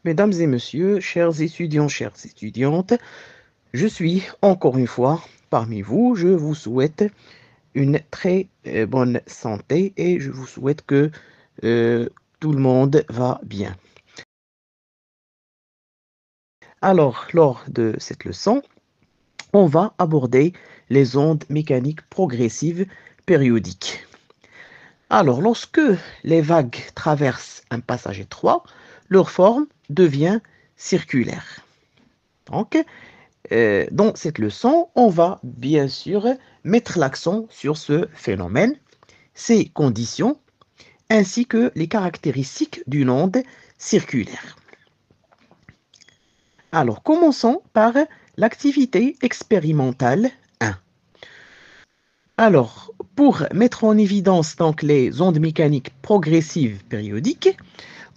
Mesdames et messieurs, chers étudiants, chères étudiantes, je suis encore une fois parmi vous. Je vous souhaite une très bonne santé et je vous souhaite que euh, tout le monde va bien. Alors, lors de cette leçon, on va aborder les ondes mécaniques progressives périodiques. Alors, lorsque les vagues traversent un passage étroit, leur forme devient circulaire. Donc, dans cette leçon, on va bien sûr mettre l'accent sur ce phénomène, ses conditions, ainsi que les caractéristiques d'une onde circulaire. Alors, commençons par l'activité expérimentale 1. Alors, pour mettre en évidence donc les ondes mécaniques progressives périodiques,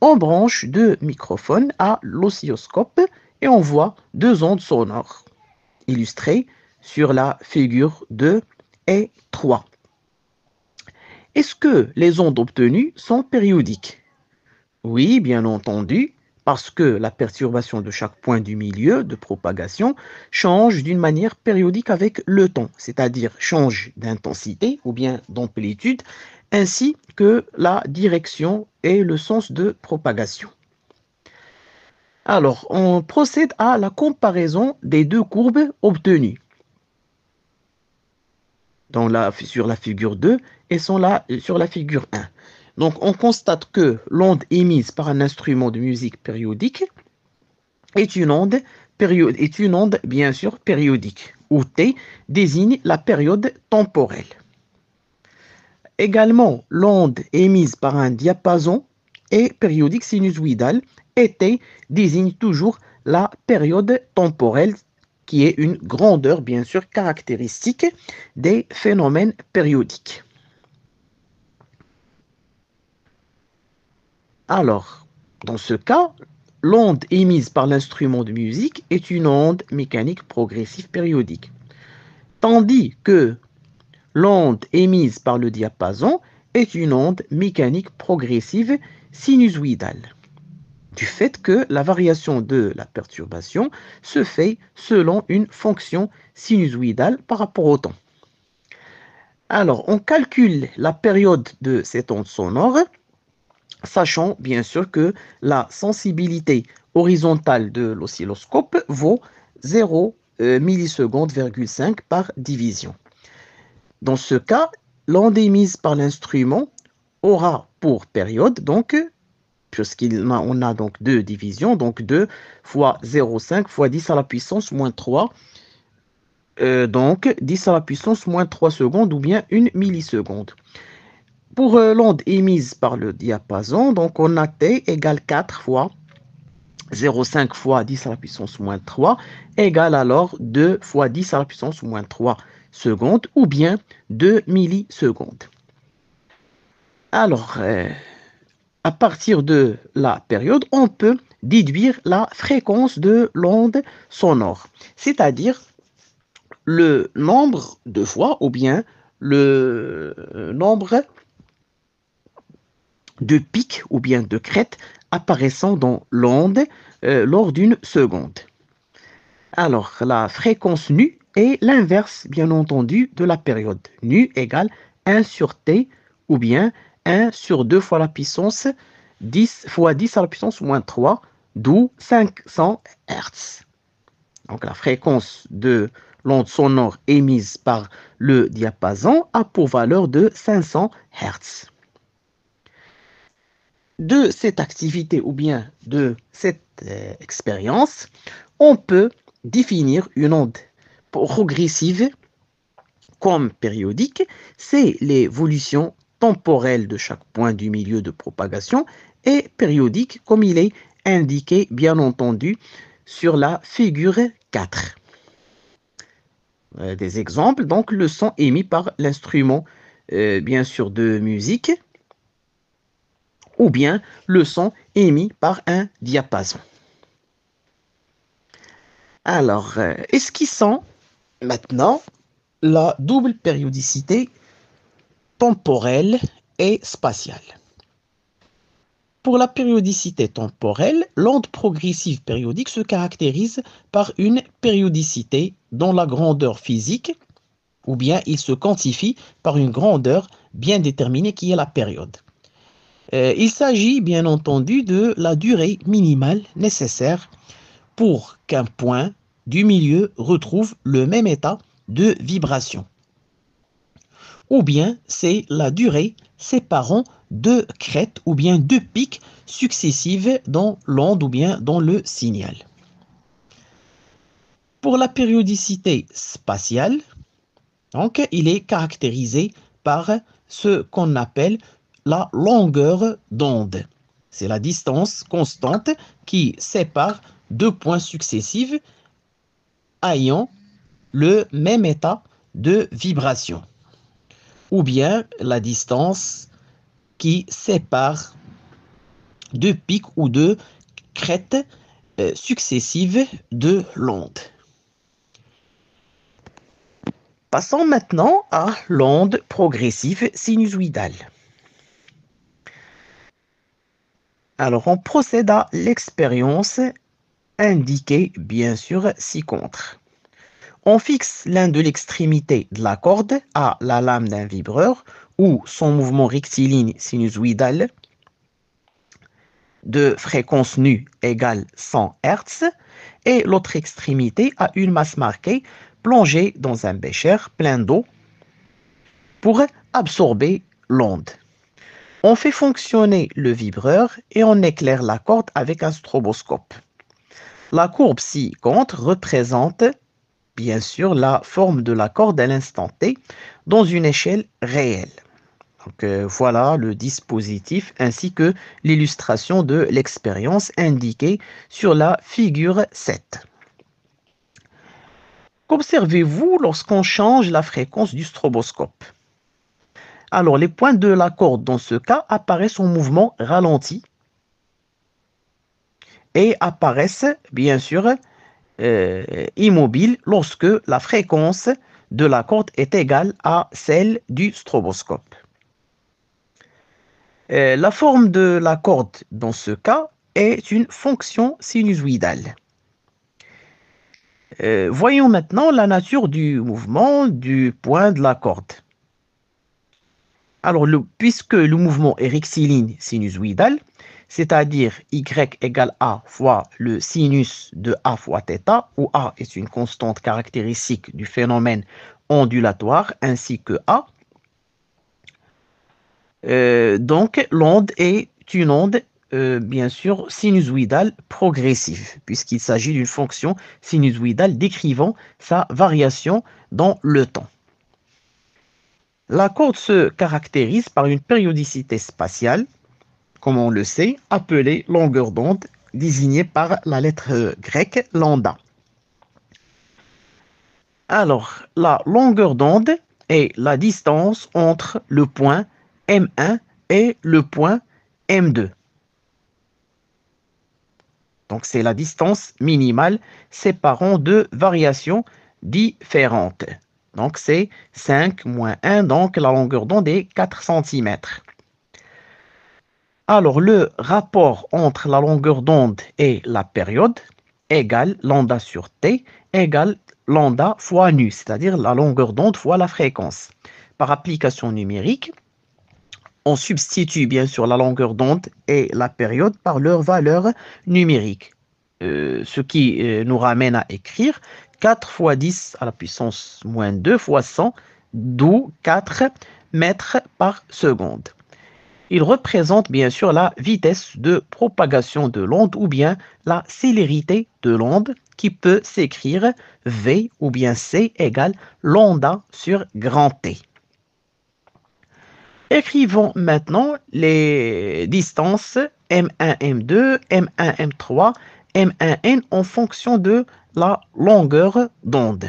on branche deux microphones à l'oscilloscope et on voit deux ondes sonores illustrées sur la figure 2 et 3. Est-ce que les ondes obtenues sont périodiques? Oui, bien entendu, parce que la perturbation de chaque point du milieu de propagation change d'une manière périodique avec le temps, c'est-à-dire change d'intensité ou bien d'amplitude, ainsi que la direction et le sens de propagation. Alors, on procède à la comparaison des deux courbes obtenues sur la figure 2 et sur la figure 1. Donc, on constate que l'onde émise par un instrument de musique périodique est une onde, bien sûr périodique, où T désigne la période temporelle. Également, l'onde émise par un diapason est périodique sinusoïdal et T désigne toujours la période temporelle qui est une grandeur bien sûr caractéristique des phénomènes périodiques. Alors, dans ce cas, l'onde émise par l'instrument de musique est une onde mécanique progressive périodique, tandis que l'onde émise par le diapason est une onde mécanique progressive sinusoïdale, du fait que la variation de la perturbation se fait selon une fonction sinusoïdale par rapport au temps. Alors, on calcule la période de cette onde sonore, sachant bien sûr que la sensibilité horizontale de l'oscilloscope vaut 0 millisecondes,5 par division. Dans ce cas, l'onde émise par l'instrument aura pour période, donc, puisqu'on a donc deux divisions, donc 2 fois 0,5 fois 10 à la puissance moins 3, donc 10 à la puissance moins 3 secondes ou bien 1 milliseconde. Pour l'onde émise par le diapason, donc on a T égale 4 fois 0,5 fois 10 à la puissance moins 3 égale alors 2 fois 10 à la puissance moins 3 secondes ou bien 2 millisecondes. Alors, à partir de la période, on peut déduire la fréquence de l'onde sonore, c'est-à-dire le nombre de fois ou bien le nombre de pics ou bien de crêtes apparaissant dans l'onde lors d'une seconde. Alors, la fréquence nue est l'inverse, bien entendu, de la période. Nu égale 1 sur T ou bien 1 sur 2 fois la puissance 10 fois 10 à la puissance moins 3, d'où 500 Hz. Donc, la fréquence de l'onde sonore émise par le diapason a pour valeur de 500 Hz. De cette activité ou bien de cette expérience, on peut définir une onde progressive comme périodique, c'est l'évolution temporelle de chaque point du milieu de propagation et périodique comme il est indiqué bien entendu sur la figure 4. Des exemples, donc le son émis par l'instrument bien sûr de musique ou bien le son émis par un diapason. Alors, esquissons maintenant la double périodicité temporelle et spatiale. Pour la périodicité temporelle, l'onde progressive périodique se caractérise par une périodicité dont la grandeur physique, ou bien il se quantifie par une grandeur bien déterminée qui est la période. Il s'agit bien entendu de la durée minimale nécessaire pour qu'un point du milieu retrouve le même état de vibration. Ou bien c'est la durée séparant deux crêtes ou bien deux pics successives dans l'onde ou bien dans le signal. Pour la périodicité spatiale, donc, il est caractérisé par ce qu'on appelle la longueur d'onde. C'est la distance constante qui sépare deux points successifs ayant le même état de vibration. Ou bien la distance qui sépare deux pics ou deux crêtes successives de l'onde. Passons maintenant à l'onde progressive sinusoïdale. Alors, on procède à l'expérience indiquée, bien sûr, ci-contre. On fixe l'un de l'extrémité de la corde à la lame d'un vibreur ou son mouvement rectiligne sinusoïdal de fréquence nue égale 100 Hz et l'autre extrémité à une masse marquée plongée dans un bécher plein d'eau pour absorber l'onde. On fait fonctionner le vibreur et on éclaire la corde avec un stroboscope. La courbe ci-contre représente bien sûr la forme de la corde à l'instant T dans une échelle réelle. Donc, voilà le dispositif ainsi que l'illustration de l'expérience indiquée sur la figure 7. Qu'observez-vous lorsqu'on change la fréquence du stroboscope? Alors, les points de la corde dans ce cas apparaissent en mouvement ralenti et apparaissent bien sûr immobiles lorsque la fréquence de la corde est égale à celle du stroboscope. La forme de la corde dans ce cas est une fonction sinusoïdale. Voyons maintenant la nature du mouvement du point de la corde. Alors, puisque le mouvement est rectiligne sinusoïdal, c'est-à-dire y égale a fois le sinus de a fois θ, où a est une constante caractéristique du phénomène ondulatoire, ainsi que a, donc l'onde est une onde bien sûr sinusoïdale progressive, puisqu'il s'agit d'une fonction sinusoïdale décrivant sa variation dans le temps. La corde se caractérise par une périodicité spatiale, comme on le sait, appelée longueur d'onde, désignée par la lettre grecque lambda. Alors, la longueur d'onde est la distance entre le point M1 et le point M2. Donc, c'est la distance minimale séparant deux variations différentes. Donc, c'est 5 moins 1, donc la longueur d'onde est 4 cm. Alors, le rapport entre la longueur d'onde et la période égale lambda sur t égale lambda fois nu, c'est-à-dire la longueur d'onde fois la fréquence. Par application numérique, on substitue bien sûr la longueur d'onde et la période par leur valeur numérique, ce qui nous ramène à écrire 4 fois 10 à la puissance moins 2 fois 100, d'où 4 mètres par seconde. Il représente bien sûr la vitesse de propagation de l'onde ou bien la célérité de l'onde qui peut s'écrire V ou bien C égale lambda sur grand T. Écrivons maintenant les distances M1, M2, M1, M3, M1N en fonction de la longueur d'onde.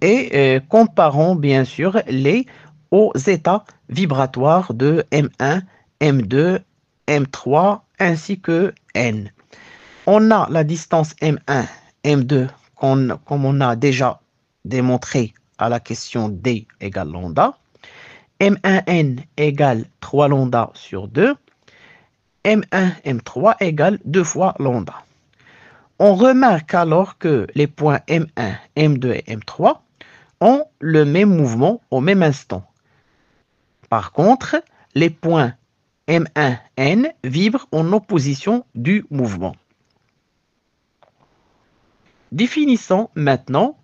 Et comparons bien sûr les aux états vibratoires de M1, M2, M3 ainsi que N. On a la distance M1, M2 comme on a déjà démontré à la question D égale lambda. M1n égale 3 lambda sur 2, M1, M3 égale 2 fois lambda. On remarque alors que les points M1, M2 et M3 ont le même mouvement au même instant. Par contre, les points M1N vibrent en opposition du mouvement. Définissons maintenant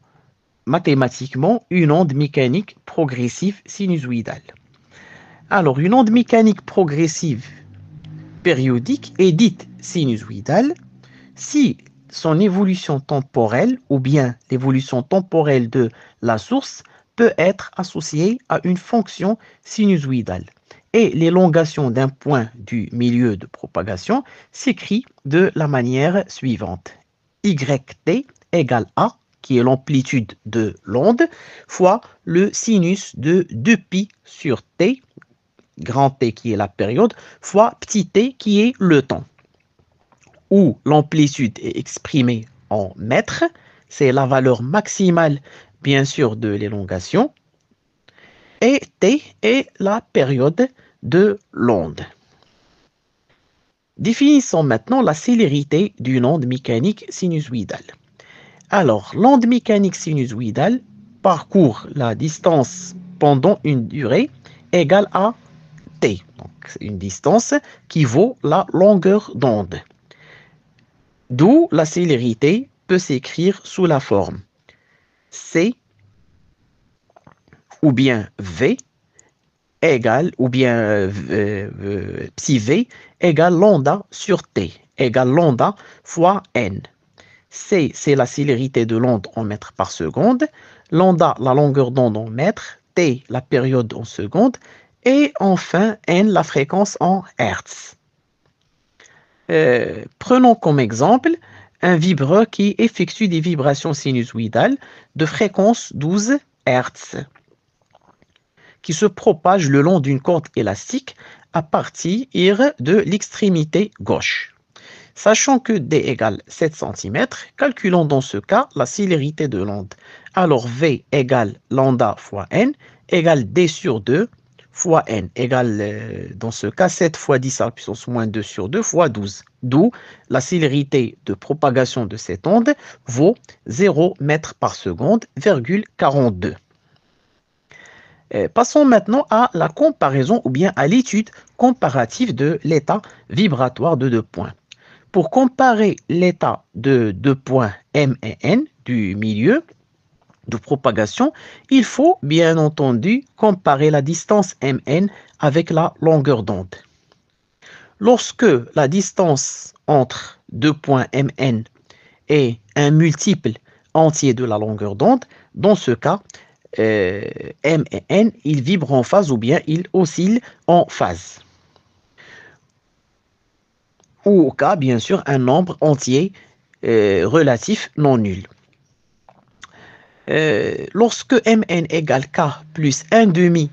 mathématiquement une onde mécanique progressive sinusoïdale. Alors, une onde mécanique progressive périodique est dite sinusoïdale si son évolution temporelle ou bien l'évolution temporelle de la source peut être associée à une fonction sinusoïdale. Et l'élongation d'un point du milieu de propagation s'écrit de la manière suivante. YT égale A, qui est l'amplitude de l'onde, fois le sinus de 2π sur T, grand T qui est la période, fois petit t qui est le temps, où l'amplitude est exprimée en mètres, c'est la valeur maximale, bien sûr, de l'élongation, et t est la période de l'onde. Définissons maintenant la célérité d'une onde mécanique sinusoïdale. Alors, l'onde mécanique sinusoïdale parcourt la distance pendant une durée égale à t. Donc, c'est une distance qui vaut la longueur d'onde. D'où la célérité peut s'écrire sous la forme C ou bien V égale, ou bien psi V égale lambda sur T, égale lambda fois N. C, c'est la célérité de l'onde en mètres par seconde, lambda, la longueur d'onde en mètres, T, la période en secondes, et enfin N, la fréquence en Hertz. Prenons comme exemple un vibreur qui effectue des vibrations sinusoïdales de fréquence 12 Hz, qui se propage le long d'une corde élastique à partir de l'extrémité gauche. Sachant que d égale 7 cm, calculons dans ce cas la célérité de l'onde. Alors V égale lambda fois n égale d sur 2 fois n égale, dans ce cas, 7 fois 10 à la puissance moins 2 sur 2 fois 12. D'où la célérité de propagation de cette onde vaut 0 mètres par seconde, 42. Passons maintenant à la comparaison ou bien à l'étude comparative de l'état vibratoire de deux points. Pour comparer l'état de deux points M et N du milieu de propagation, il faut bien entendu comparer la distance Mn avec la longueur d'onde. Lorsque la distance entre deux points Mn est un multiple entier de la longueur d'onde, dans ce cas, M et N, ils vibrent en phase ou bien ils oscillent en phase. Ou au cas, bien sûr, un nombre entier relatif non nul. Lorsque Mn égale K plus 1 demi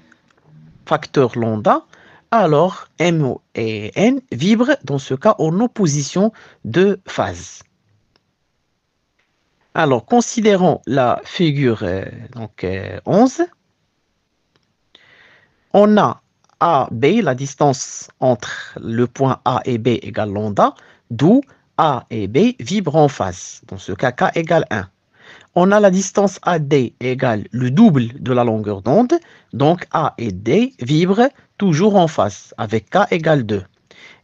facteur lambda, alors M et N vibrent dans ce cas en opposition de phase. Alors, considérons la figure 11. On a A, B, la distance entre le point A et B égale lambda, d'où A et B vibrent en phase. Dans ce cas, K égale 1. On a la distance AD égale le double de la longueur d'onde, donc A et D vibrent toujours en phase, avec K égale 2.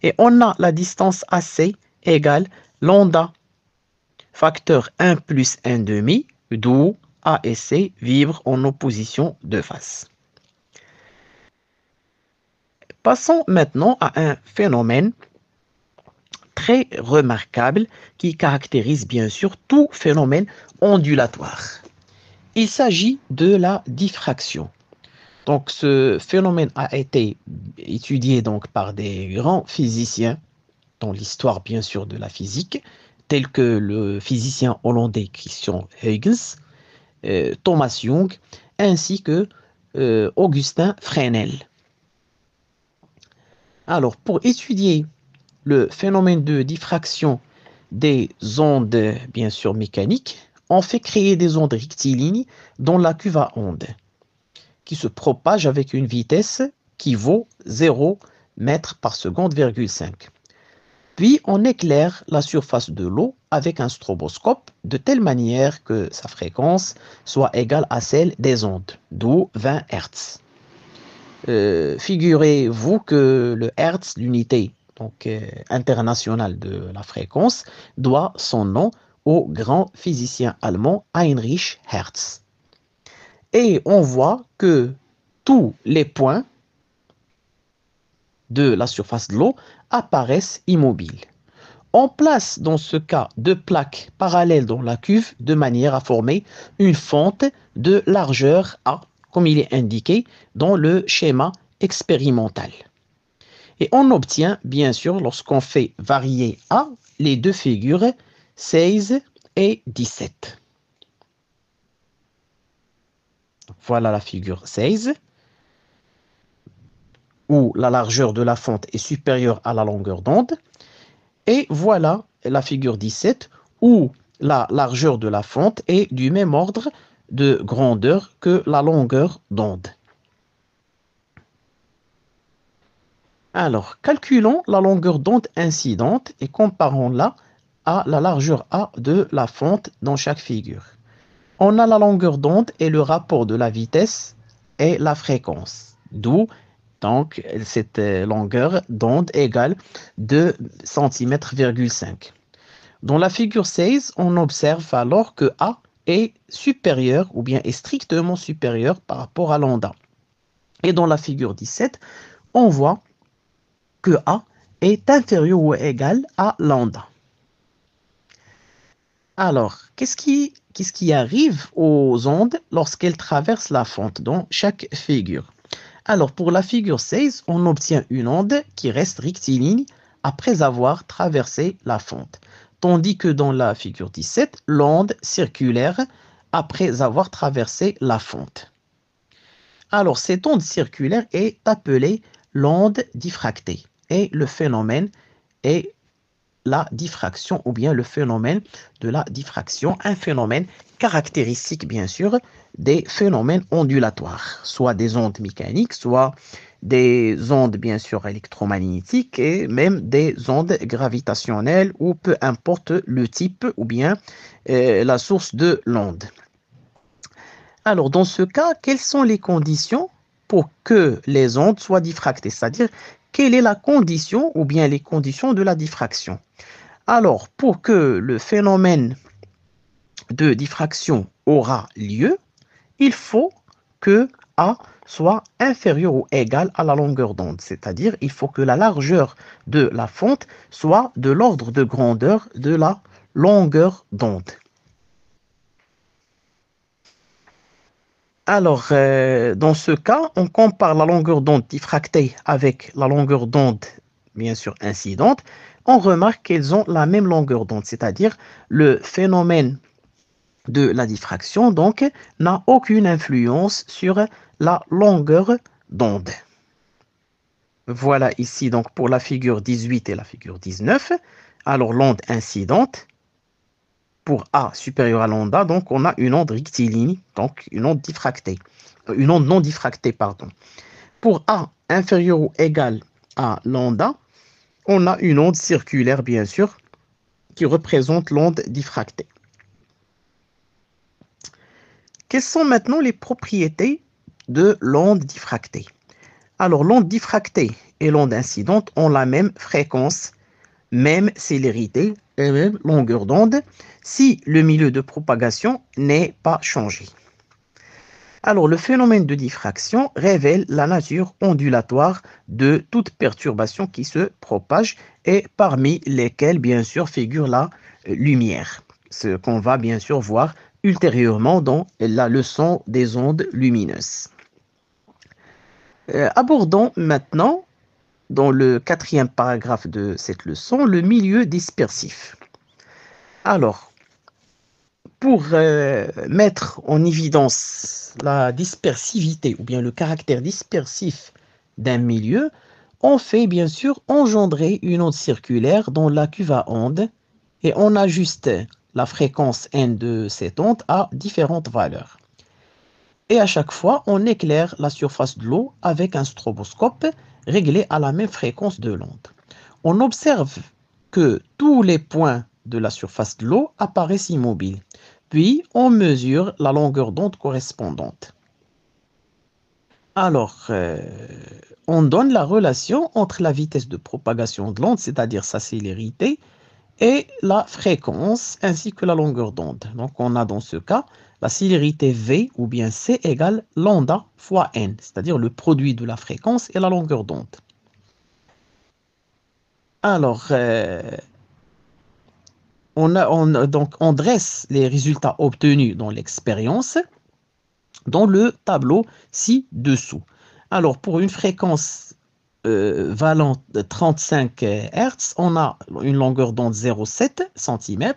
Et on a la distance AC égale lambda, facteur 1 plus 1 demi, d'où A et C vibrent en opposition de phase. Passons maintenant à un phénomène très remarquable qui caractérise bien sûr tout phénomène ondulatoire. Il s'agit de la diffraction. Donc ce phénomène a été étudié donc par des grands physiciens dans l'histoire bien sûr de la physique, tels que le physicien hollandais Christian Huygens, Thomas Young, ainsi que Augustin Fresnel. Alors pour étudier le phénomène de diffraction des ondes, bien sûr mécaniques, on fait créer des ondes rectilignes dans la cuve à ondes, qui se propage avec une vitesse qui vaut 0 mètres par seconde, 5. Puis on éclaire la surface de l'eau avec un stroboscope de telle manière que sa fréquence soit égale à celle des ondes, d'où 20 Hz. Figurez-vous que le Hertz, l'unité internationale de la fréquence, doit son nom au grand physicien allemand Heinrich Hertz. Et on voit que tous les points de la surface de l'eau apparaissent immobiles. On place dans ce cas deux plaques parallèles dans la cuve de manière à former une fente de largeur A, comme il est indiqué dans le schéma expérimental. Et on obtient, bien sûr, lorsqu'on fait varier A, les deux figures 16 et 17. Voilà la figure 16, où la largeur de la fente est supérieure à la longueur d'onde. Et voilà la figure 17, où la largeur de la fente est du même ordre de grandeur que la longueur d'onde. Alors, calculons la longueur d'onde incidente et comparons-la à la largeur A de la fente dans chaque figure. On a la longueur d'onde et le rapport de la vitesse et la fréquence, d'où donc cette longueur d'onde égale 2 cm,5. Dans la figure 16, on observe alors que A est supérieur ou bien est strictement supérieur par rapport à lambda. Et dans la figure 17, on voit que A est inférieur ou égal à lambda. Alors, qu'est-ce qui arrive aux ondes lorsqu'elles traversent la fente dans chaque figure? Alors, pour la figure 16, on obtient une onde qui reste rectiligne après avoir traversé la fente. Tandis que dans la figure 17, l'onde circulaire après avoir traversé la fente. Alors, cette onde circulaire est appelée l'onde diffractée. Et le phénomène est la diffraction ou bien le phénomène de la diffraction, un phénomène caractéristique bien sûr des phénomènes ondulatoires, soit des ondes mécaniques, soit des ondes bien sûr électromagnétiques et même des ondes gravitationnelles ou peu importe le type ou bien la source de l'onde. Alors dans ce cas, quelles sont les conditions pour que les ondes soient diffractées, c'est-à-dire quelle est la condition ou bien les conditions de la diffraction? Alors, pour que le phénomène de diffraction aura lieu, il faut que A soit inférieur ou égal à la longueur d'onde, c'est-à-dire il faut que la largeur de la fente soit de l'ordre de grandeur de la longueur d'onde. Alors, dans ce cas, on compare la longueur d'onde diffractée avec la longueur d'onde, bien sûr, incidente. On remarque qu'elles ont la même longueur d'onde, c'est-à-dire le phénomène de la diffraction, donc, n'a aucune influence sur la longueur d'onde. Voilà ici, donc, pour la figure 18 et la figure 19. Alors, l'onde incidente, pour A supérieur à lambda, donc on a une onde rectiligne, donc une onde diffractée, une onde non diffractée, pardon. Pour A inférieur ou égal à lambda, on a une onde circulaire, bien sûr, qui représente l'onde diffractée. Quelles sont maintenant les propriétés de l'onde diffractée? Alors, l'onde diffractée et l'onde incidente ont la même fréquence, même célérité et même longueur d'onde si le milieu de propagation n'est pas changé. Alors, le phénomène de diffraction révèle la nature ondulatoire de toute perturbation qui se propage et parmi lesquelles, bien sûr, figure la lumière, ce qu'on va bien sûr voir ultérieurement dans la leçon des ondes lumineuses. Abordons maintenant, dans le 4e paragraphe de cette leçon, le milieu dispersif. Alors, pour mettre en évidence la dispersivité ou bien le caractère dispersif d'un milieu, on fait bien sûr engendrer une onde circulaire dans la cuve à ondes et on ajuste la fréquence n de cette onde à différentes valeurs. Et à chaque fois, on éclaire la surface de l'eau avec un stroboscope réglé à la même fréquence de l'onde. On observe que tous les points de la surface de l'eau apparaissent immobiles. Puis, on mesure la longueur d'onde correspondante. Alors, on donne la relation entre la vitesse de propagation de l'onde, c'est-à-dire sa célérité, et la fréquence ainsi que la longueur d'onde. Donc, on a dans ce cas la célérité V ou bien C égale lambda fois n, c'est-à-dire le produit de la fréquence et la longueur d'onde. Alors, on dresse les résultats obtenus dans l'expérience dans le tableau ci-dessous. Alors, pour une fréquence valant de 35 Hz, on a une longueur d'onde 0,7 cm,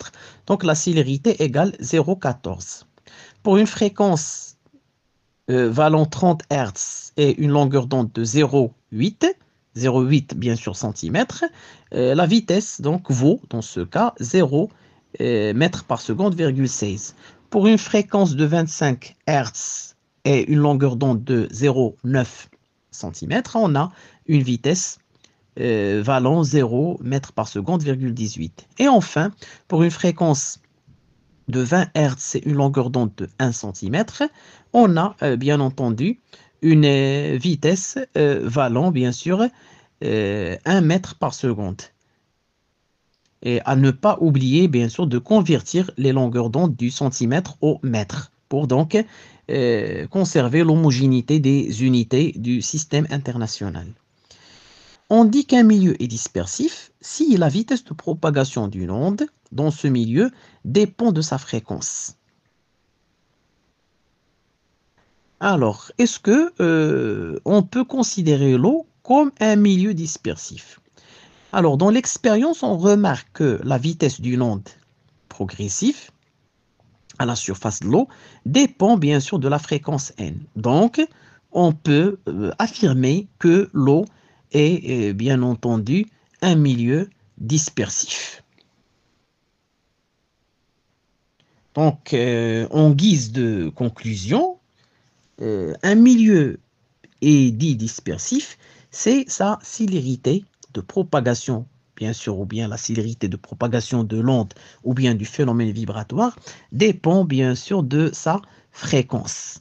donc la célérité égale 0,14. Pour une fréquence valant 30 Hz et une longueur d'onde de 0,8 bien sûr centimètres, la vitesse donc vaut dans ce cas 0 mètres par seconde, 16. Pour une fréquence de 25 Hz et une longueur d'onde de 0,9 cm, on a une vitesse valant 0 mètres par seconde, 18. Et enfin, pour une fréquence de 20 Hz et une longueur d'onde de 1 cm, on a bien entendu une vitesse valant bien sûr 1 mètre par seconde. Et à ne pas oublier bien sûr de convertir les longueurs d'onde du centimètre au mètre pour donc conserver l'homogénéité des unités du système international. On dit qu'un milieu est dispersif si la vitesse de propagation d'une onde dans ce milieu dépend de sa fréquence. Alors, est-ce que on peut considérer l'eau comme un milieu dispersif? Alors, dans l'expérience, on remarque que la vitesse d'une onde progressive à la surface de l'eau dépend bien sûr de la fréquence n. Donc, on peut affirmer que l'eau est bien entendu un milieu dispersif. Donc, en guise de conclusion, un milieu est dit dispersif, c'est sa célérité de propagation, bien sûr, ou bien la célérité de propagation de l'onde, ou bien du phénomène vibratoire, dépend bien sûr de sa fréquence.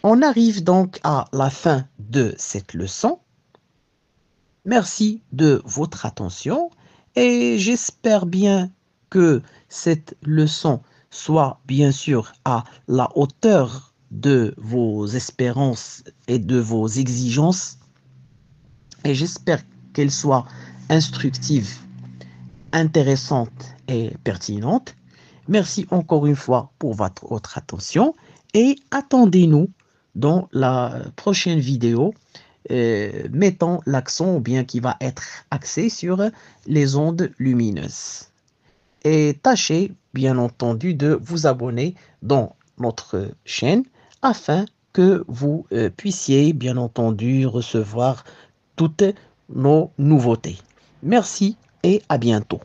On arrive donc à la fin de cette leçon. Merci de votre attention et j'espère bien que cette leçon soit bien sûr à la hauteur de vos espérances et de vos exigences et j'espère qu'elle soit instructive, intéressante et pertinente. Merci encore une fois pour votre attention et attendez-nous dans la prochaine vidéo mettant l'accent ou bien qui va être axé sur les ondes lumineuses. Et tâchez bien entendu de vous abonner dans notre chaîne afin que vous puissiez bien entendu recevoir toutes nos nouveautés. Merci et à bientôt.